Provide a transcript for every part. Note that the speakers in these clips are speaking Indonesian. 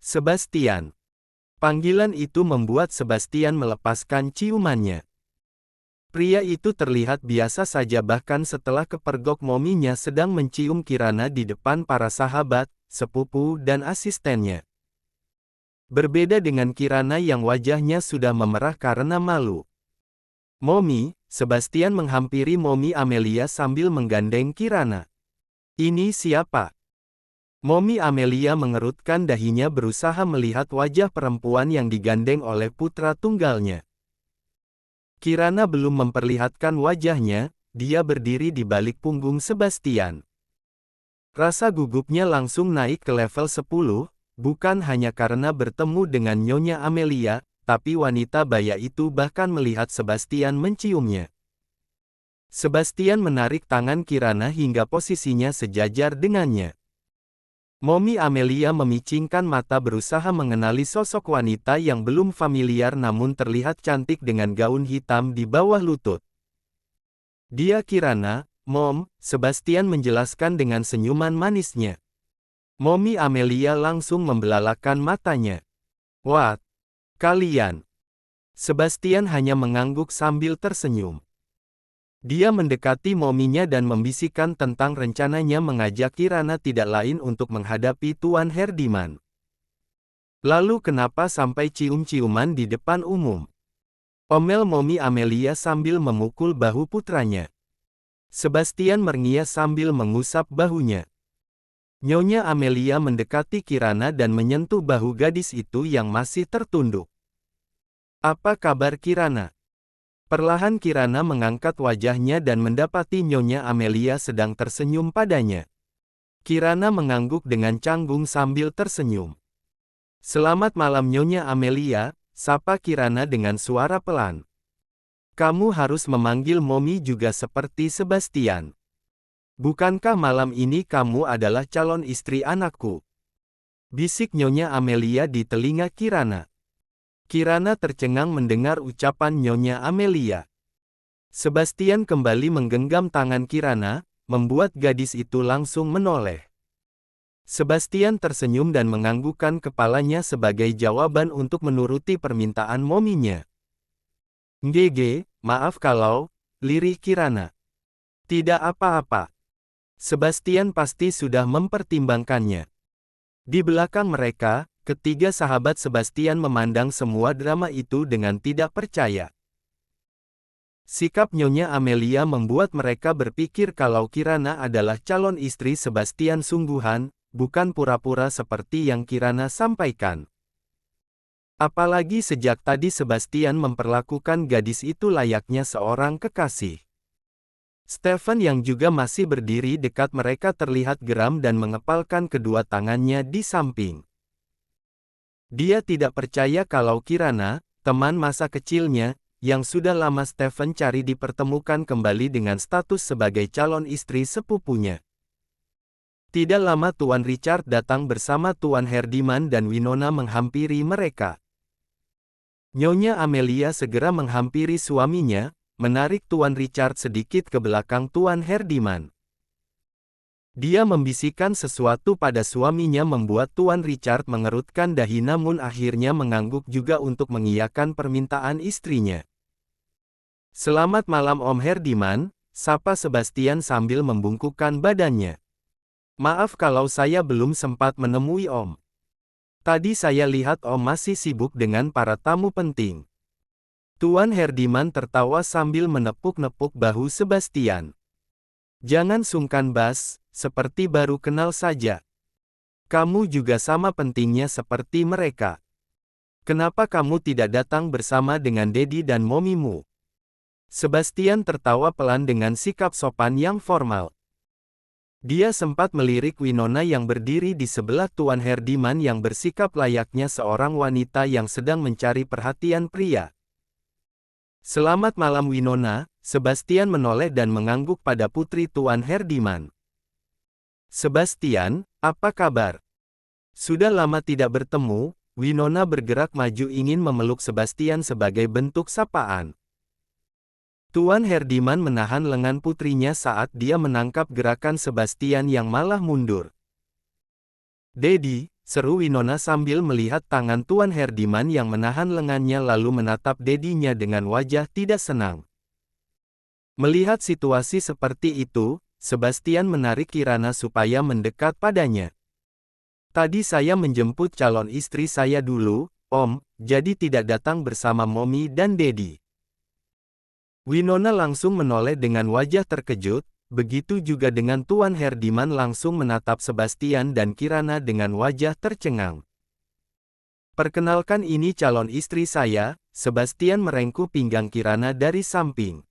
Sebastian. Panggilan itu membuat Sebastian melepaskan ciumannya. Pria itu terlihat biasa saja bahkan setelah kepergok mominya sedang mencium Kirana di depan para sahabat, sepupu dan asistennya. Berbeda dengan Kirana yang wajahnya sudah memerah karena malu. Momi, Sebastian menghampiri Momi Amelia sambil menggandeng Kirana. Ini siapa? Momi Amelia mengerutkan dahinya berusaha melihat wajah perempuan yang digandeng oleh putra tunggalnya. Kirana belum memperlihatkan wajahnya, dia berdiri di balik punggung Sebastian. Rasa gugupnya langsung naik ke level 10, bukan hanya karena bertemu dengan Nyonya Amelia, tapi wanita baya itu bahkan melihat Sebastian menciumnya. Sebastian menarik tangan Kirana hingga posisinya sejajar dengannya. Momi Amelia memicingkan mata berusaha mengenali sosok wanita yang belum familiar namun terlihat cantik dengan gaun hitam di bawah lutut. Dia Kirana, Mom, Sebastian menjelaskan dengan senyuman manisnya. Momi Amelia langsung membelalakan matanya. What? Kalian? Sebastian hanya mengangguk sambil tersenyum. Dia mendekati mominya dan membisikkan tentang rencananya mengajak Kirana tidak lain untuk menghadapi Tuan Herdiman. Lalu kenapa sampai cium-ciuman di depan umum? Omel Momi Amelia sambil memukul bahu putranya. Sebastian mengias sambil mengusap bahunya. Nyonya Amelia mendekati Kirana dan menyentuh bahu gadis itu yang masih tertunduk. Apa kabar Kirana? Perlahan Kirana mengangkat wajahnya dan mendapati Nyonya Amelia sedang tersenyum padanya. Kirana mengangguk dengan canggung sambil tersenyum. Selamat malam Nyonya Amelia, sapa Kirana dengan suara pelan. Kamu harus memanggil Momi juga seperti Sebastian. Bukankah malam ini kamu adalah calon istri anakku? Bisik Nyonya Amelia di telinga Kirana. Kirana tercengang mendengar ucapan Nyonya Amelia. Sebastian kembali menggenggam tangan Kirana, membuat gadis itu langsung menoleh. Sebastian tersenyum dan menganggukkan kepalanya sebagai jawaban untuk menuruti permintaan mominya. Ngege, maaf kalau, lirih Kirana. Tidak apa-apa. Sebastian pasti sudah mempertimbangkannya. Di belakang mereka, ketiga sahabat Sebastian memandang semua drama itu dengan tidak percaya. Sikap Nyonya Amelia membuat mereka berpikir kalau Kirana adalah calon istri Sebastian sungguhan, bukan pura-pura seperti yang Kirana sampaikan. Apalagi sejak tadi Sebastian memperlakukan gadis itu layaknya seorang kekasih. Stephen yang juga masih berdiri dekat mereka terlihat geram dan mengepalkan kedua tangannya di samping. Dia tidak percaya kalau Kirana, teman masa kecilnya, yang sudah lama Stephen cari dipertemukan kembali dengan status sebagai calon istri sepupunya. Tidak lama Tuan Richard datang bersama Tuan Herdiman dan Winona menghampiri mereka. Nyonya Amelia segera menghampiri suaminya, menarik Tuan Richard sedikit ke belakang Tuan Herdiman. Dia membisikkan sesuatu pada suaminya membuat Tuan Richard mengerutkan dahi namun akhirnya mengangguk juga untuk mengiyakan permintaan istrinya. Selamat malam Om Herdiman, sapa Sebastian sambil membungkukkan badannya. Maaf kalau saya belum sempat menemui Om. Tadi saya lihat Om masih sibuk dengan para tamu penting. Tuan Herdiman tertawa sambil menepuk-nepuk bahu Sebastian. Jangan sungkan Bas, seperti baru kenal saja. Kamu juga sama pentingnya seperti mereka. Kenapa kamu tidak datang bersama dengan Dedi dan Momimu? Sebastian tertawa pelan dengan sikap sopan yang formal. Dia sempat melirik Winona yang berdiri di sebelah Tuan Herdiman yang bersikap layaknya seorang wanita yang sedang mencari perhatian pria. Selamat malam Winona, Sebastian menoleh dan mengangguk pada putri Tuan Herdiman. Sebastian, apa kabar? Sudah lama tidak bertemu, Winona bergerak maju ingin memeluk Sebastian sebagai bentuk sapaan. Tuan Herdiman menahan lengan putrinya saat dia menangkap gerakan Sebastian yang malah mundur. Dedi, seru Winona sambil melihat tangan Tuan Herdiman yang menahan lengannya lalu menatap dedinya dengan wajah tidak senang. Melihat situasi seperti itu, Sebastian menarik Kirana supaya mendekat padanya. Tadi saya menjemput calon istri saya dulu, Om, jadi tidak datang bersama Mommy dan Dedi. Winona langsung menoleh dengan wajah terkejut, begitu juga dengan Tuan Herdiman langsung menatap Sebastian dan Kirana dengan wajah tercengang. Perkenalkan ini calon istri saya, Sebastian merengkuh pinggang Kirana dari samping.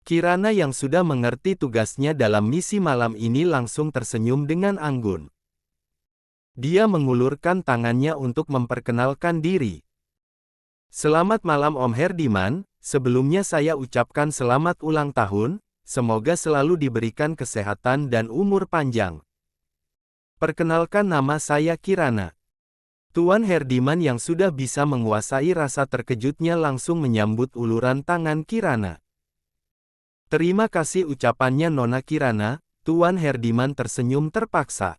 Kirana yang sudah mengerti tugasnya dalam misi malam ini langsung tersenyum dengan anggun. Dia mengulurkan tangannya untuk memperkenalkan diri. Selamat malam Om Herdiman, sebelumnya saya ucapkan selamat ulang tahun, semoga selalu diberikan kesehatan dan umur panjang. Perkenalkan nama saya Kirana. Tuan Herdiman yang sudah bisa menguasai rasa terkejutnya langsung menyambut uluran tangan Kirana. Terima kasih ucapannya Nona Kirana, Tuan Herdiman tersenyum terpaksa.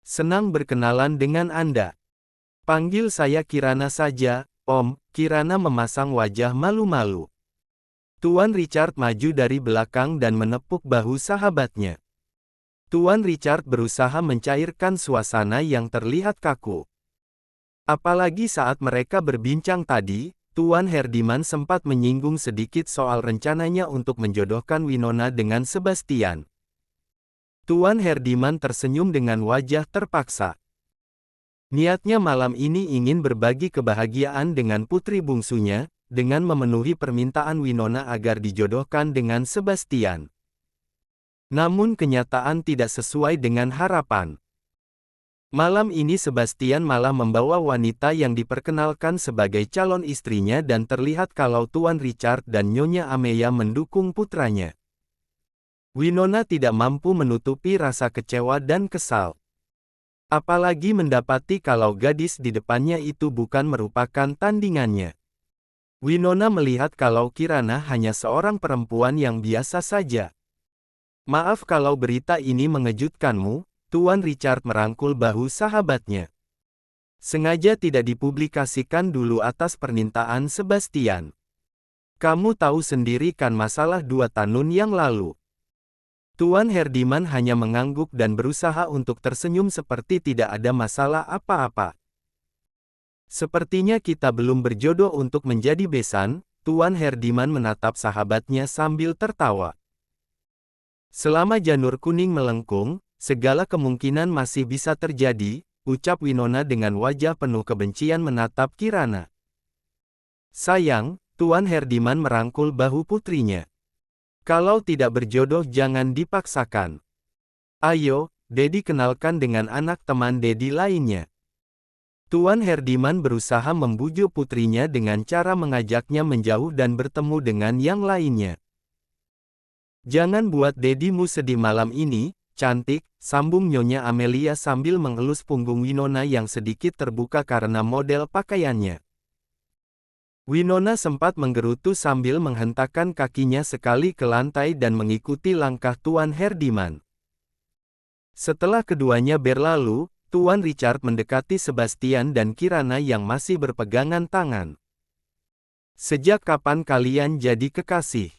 Senang berkenalan dengan Anda. Panggil saya Kirana saja, Om. Kirana memasang wajah malu-malu. Tuan Richard maju dari belakang dan menepuk bahu sahabatnya. Tuan Richard berusaha mencairkan suasana yang terlihat kaku. Apalagi saat mereka berbincang tadi, Tuan Herdiman sempat menyinggung sedikit soal rencananya untuk menjodohkan Winona dengan Sebastian. Tuan Herdiman tersenyum dengan wajah terpaksa. Niatnya malam ini ingin berbagi kebahagiaan dengan putri bungsunya, dengan memenuhi permintaan Winona agar dijodohkan dengan Sebastian. Namun kenyataan tidak sesuai dengan harapan. Malam ini Sebastian malah membawa wanita yang diperkenalkan sebagai calon istrinya dan terlihat kalau Tuan Richard dan Nyonya Amelia mendukung putranya. Winona tidak mampu menutupi rasa kecewa dan kesal. Apalagi mendapati kalau gadis di depannya itu bukan merupakan tandingannya. Winona melihat kalau Kirana hanya seorang perempuan yang biasa saja. Maaf kalau berita ini mengejutkanmu, Tuan Richard merangkul bahu sahabatnya. Sengaja tidak dipublikasikan dulu atas permintaan Sebastian. Kamu tahu sendiri kan masalah 2 tahun yang lalu. Tuan Herdiman hanya mengangguk dan berusaha untuk tersenyum seperti tidak ada masalah apa-apa. Sepertinya kita belum berjodoh untuk menjadi besan, Tuan Herdiman menatap sahabatnya sambil tertawa. Selama janur kuning melengkung, segala kemungkinan masih bisa terjadi, ucap Winona dengan wajah penuh kebencian menatap Kirana. Sayang, Tuan Herdiman merangkul bahu putrinya. Kalau tidak berjodoh jangan dipaksakan. Ayo, Dedi kenalkan dengan anak teman Dedi lainnya. Tuan Herdiman berusaha membujuk putrinya dengan cara mengajaknya menjauh dan bertemu dengan yang lainnya. Jangan buat Dedimu sedih malam ini, cantik, sambung Nyonya Amelia sambil mengelus punggung Winona yang sedikit terbuka karena model pakaiannya. Winona sempat menggerutu sambil menghentakkan kakinya sekali ke lantai dan mengikuti langkah Tuan Herdiman. Setelah keduanya berlalu, Tuan Richard mendekati Sebastian dan Kirana yang masih berpegangan tangan. Sejak kapan kalian jadi kekasih?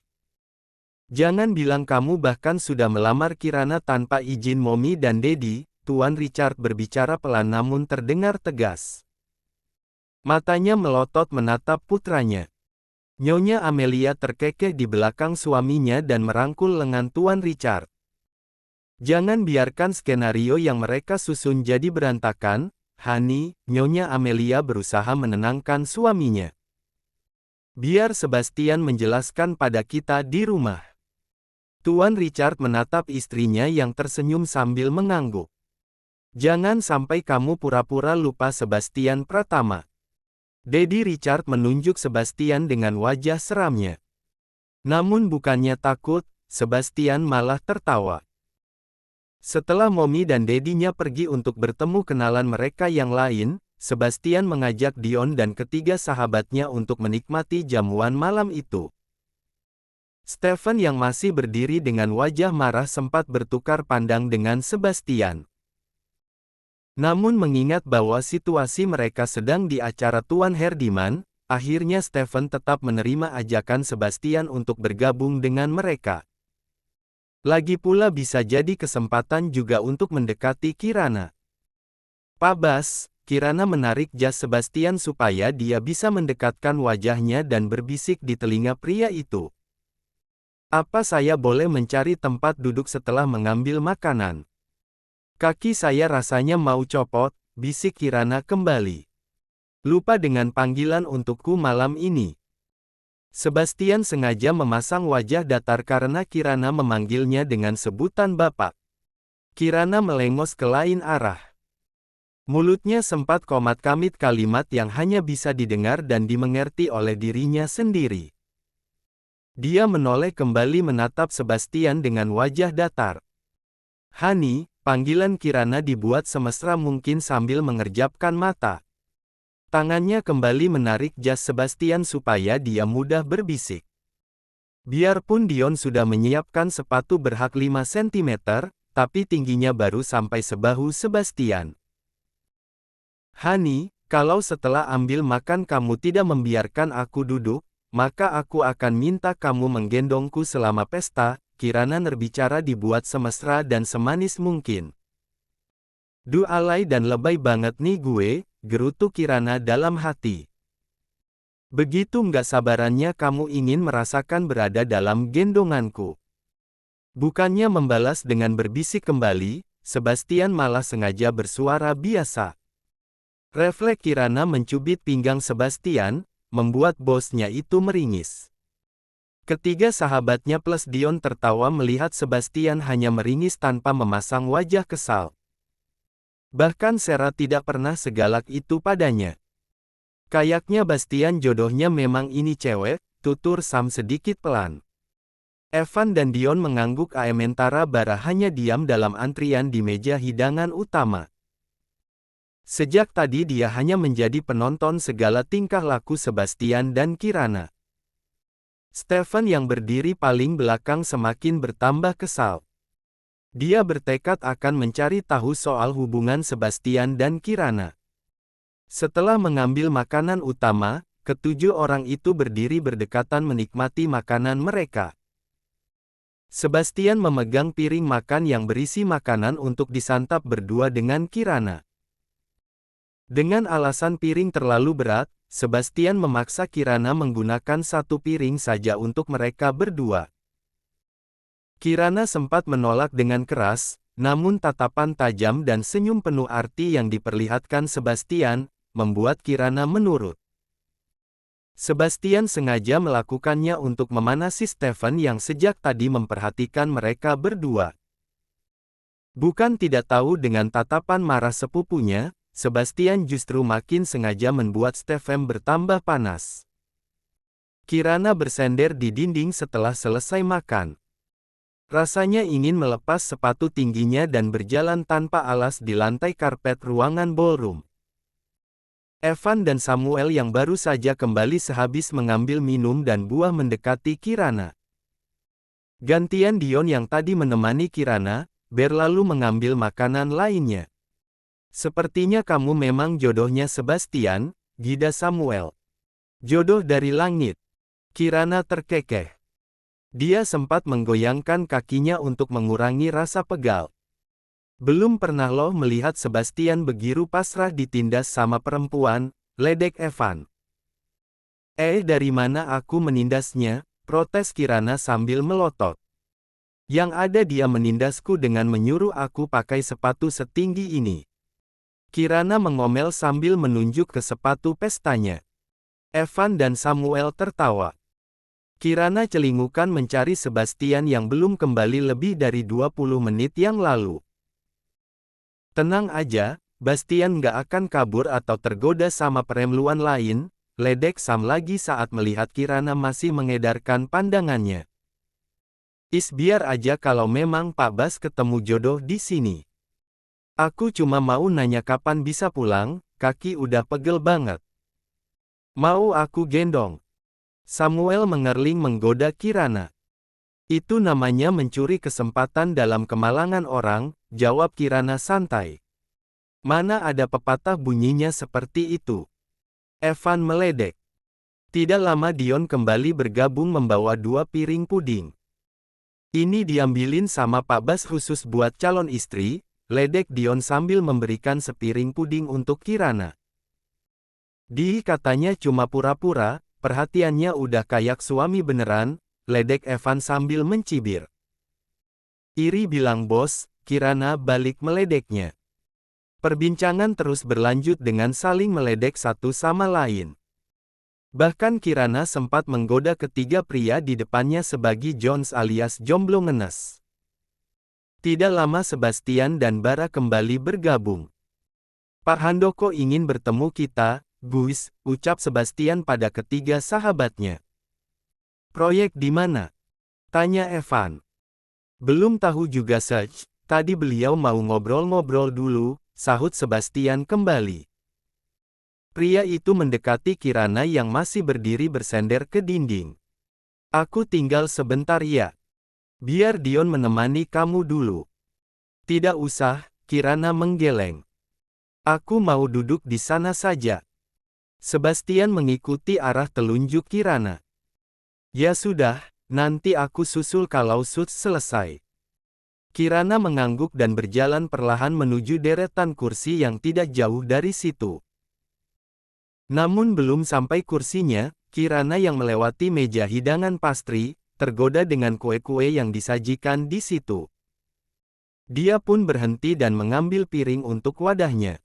Jangan bilang kamu bahkan sudah melamar Kirana tanpa izin Mommy dan Dedi, Tuan Richard berbicara pelan namun terdengar tegas. Matanya melotot menatap putranya. Nyonya Amelia terkekeh di belakang suaminya dan merangkul lengan Tuan Richard. Jangan biarkan skenario yang mereka susun jadi berantakan, Honey, Nyonya Amelia berusaha menenangkan suaminya. Biar Sebastian menjelaskan pada kita di rumah. Tuan Richard menatap istrinya yang tersenyum sambil mengangguk. Jangan sampai kamu pura-pura lupa Sebastian Pratama. Dedi Richard menunjuk Sebastian dengan wajah seramnya. Namun bukannya takut, Sebastian malah tertawa. Setelah Mommy dan Dedinya pergi untuk bertemu kenalan mereka yang lain, Sebastian mengajak Dion dan ketiga sahabatnya untuk menikmati jamuan malam itu. Stephen yang masih berdiri dengan wajah marah sempat bertukar pandang dengan Sebastian. Namun mengingat bahwa situasi mereka sedang di acara Tuan Herdiman, akhirnya Stephen tetap menerima ajakan Sebastian untuk bergabung dengan mereka. Lagi pula bisa jadi kesempatan juga untuk mendekati Kirana. Pak Bas, Kirana menarik jas Sebastian supaya dia bisa mendekatkan wajahnya dan berbisik di telinga pria itu. Apa saya boleh mencari tempat duduk setelah mengambil makanan? Kaki saya rasanya mau copot, bisik Kirana kembali. Lupa dengan panggilan untukku malam ini. Sebastian sengaja memasang wajah datar karena Kirana memanggilnya dengan sebutan Bapak. Kirana melengos ke lain arah. Mulutnya sempat komat-kamit kalimat yang hanya bisa didengar dan dimengerti oleh dirinya sendiri. Dia menoleh kembali menatap Sebastian dengan wajah datar. Hani, panggilan Kirana dibuat semesra mungkin sambil mengerjapkan mata. Tangannya kembali menarik jas Sebastian supaya dia mudah berbisik. Biarpun Dion sudah menyiapkan sepatu berhak 5 cm, tapi tingginya baru sampai sebahu Sebastian. Hani, kalau setelah ambil makan kamu tidak membiarkan aku duduk, maka aku akan minta kamu menggendongku selama pesta. Kirana berbicara dibuat semesra dan semanis mungkin. Duh alay dan lebay banget nih gue, gerutu Kirana dalam hati. Begitu nggak sabarannya kamu ingin merasakan berada dalam gendonganku. Bukannya membalas dengan berbisik kembali, Sebastian malah sengaja bersuara biasa. Refleks Kirana mencubit pinggang Sebastian, membuat bosnya itu meringis. Ketiga sahabatnya plus Dion tertawa melihat Sebastian hanya meringis tanpa memasang wajah kesal. Bahkan Sarah tidak pernah segalak itu padanya. Kayaknya Bastian jodohnya memang ini cewek, tutur Sam sedikit pelan. Evan dan Dion mengangguk sementara Bara hanya diam dalam antrian di meja hidangan utama. Sejak tadi dia hanya menjadi penonton segala tingkah laku Sebastian dan Kirana. Stephen yang berdiri paling belakang semakin bertambah kesal. Dia bertekad akan mencari tahu soal hubungan Sebastian dan Kirana. Setelah mengambil makanan utama, ketujuh orang itu berdiri berdekatan menikmati makanan mereka. Sebastian memegang piring makan yang berisi makanan untuk disantap berdua dengan Kirana. Dengan alasan piring terlalu berat, Sebastian memaksa Kirana menggunakan satu piring saja untuk mereka berdua. Kirana sempat menolak dengan keras, namun tatapan tajam dan senyum penuh arti yang diperlihatkan Sebastian, membuat Kirana menurut. Sebastian sengaja melakukannya untuk memanasi Stephen yang sejak tadi memperhatikan mereka berdua. Bukan tidak tahu dengan tatapan marah sepupunya, Sebastian justru makin sengaja membuat Stephen bertambah panas. Kirana bersender di dinding setelah selesai makan. Rasanya ingin melepas sepatu tingginya dan berjalan tanpa alas di lantai karpet ruangan ballroom. Evan dan Samuel yang baru saja kembali sehabis mengambil minum dan buah mendekati Kirana. Gantian Dion yang tadi menemani Kirana, berlalu mengambil makanan lainnya. Sepertinya kamu memang jodohnya Sebastian, gida Samuel. Jodoh dari langit. Kirana terkekeh. Dia sempat menggoyangkan kakinya untuk mengurangi rasa pegal. Belum pernah loh melihat Sebastian begitu pasrah ditindas sama perempuan, ledek Evan. Dari mana aku menindasnya, protes Kirana sambil melotot. Yang ada dia menindasku dengan menyuruh aku pakai sepatu setinggi ini. Kirana mengomel sambil menunjuk ke sepatu pestanya. Evan dan Samuel tertawa. Kirana celingukan mencari Sebastian yang belum kembali lebih dari 20 menit yang lalu. Tenang aja, Bastian nggak akan kabur atau tergoda sama perempuan lain, ledek Sam lagi saat melihat Kirana masih mengedarkan pandangannya. Biar aja kalau memang Pak Bas ketemu jodoh di sini. Aku cuma mau nanya kapan bisa pulang, kaki udah pegel banget. Mau aku gendong? Samuel mengerling menggoda Kirana. Itu namanya mencuri kesempatan dalam kemalangan orang, jawab Kirana santai. Mana ada pepatah bunyinya seperti itu. Evan meledek. Tidak lama Dion kembali bergabung membawa 2 piring puding. Ini diambilin sama Pak Bas khusus buat calon istri, ledek Dion sambil memberikan sepiring puding untuk Kirana. Katanya cuma pura-pura, perhatiannya udah kayak suami beneran, ledek Evan sambil mencibir. Iri bilang bos, Kirana balik meledeknya. Perbincangan terus berlanjut dengan saling meledek satu sama lain. Bahkan Kirana sempat menggoda ketiga pria di depannya sebagai Jones alias jomblo ngenes. Tidak lama Sebastian dan Bara kembali bergabung. Pak Handoko ingin bertemu kita, Guys, ucap Sebastian pada ketiga sahabatnya. Proyek di mana? Tanya Evan. Belum tahu juga Serge, tadi beliau mau ngobrol-ngobrol dulu, sahut Sebastian kembali. Pria itu mendekati Kirana yang masih berdiri bersender ke dinding. Aku tinggal sebentar ya. Biar Dion menemani kamu dulu. Tidak usah, Kirana menggeleng. Aku mau duduk di sana saja. Sebastian mengikuti arah telunjuk Kirana. Ya sudah, nanti aku susul kalau sudah selesai. Kirana mengangguk dan berjalan perlahan menuju deretan kursi yang tidak jauh dari situ. Namun belum sampai kursinya, Kirana yang melewati meja hidangan pastry, tergoda dengan kue-kue yang disajikan di situ. Dia pun berhenti dan mengambil piring untuk wadahnya.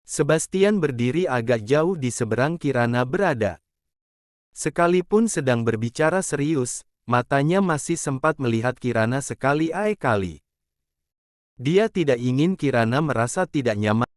Sebastian berdiri agak jauh di seberang Kirana berada. Sekalipun sedang berbicara serius, matanya masih sempat melihat Kirana sekali-kali. Dia tidak ingin Kirana merasa tidak nyaman.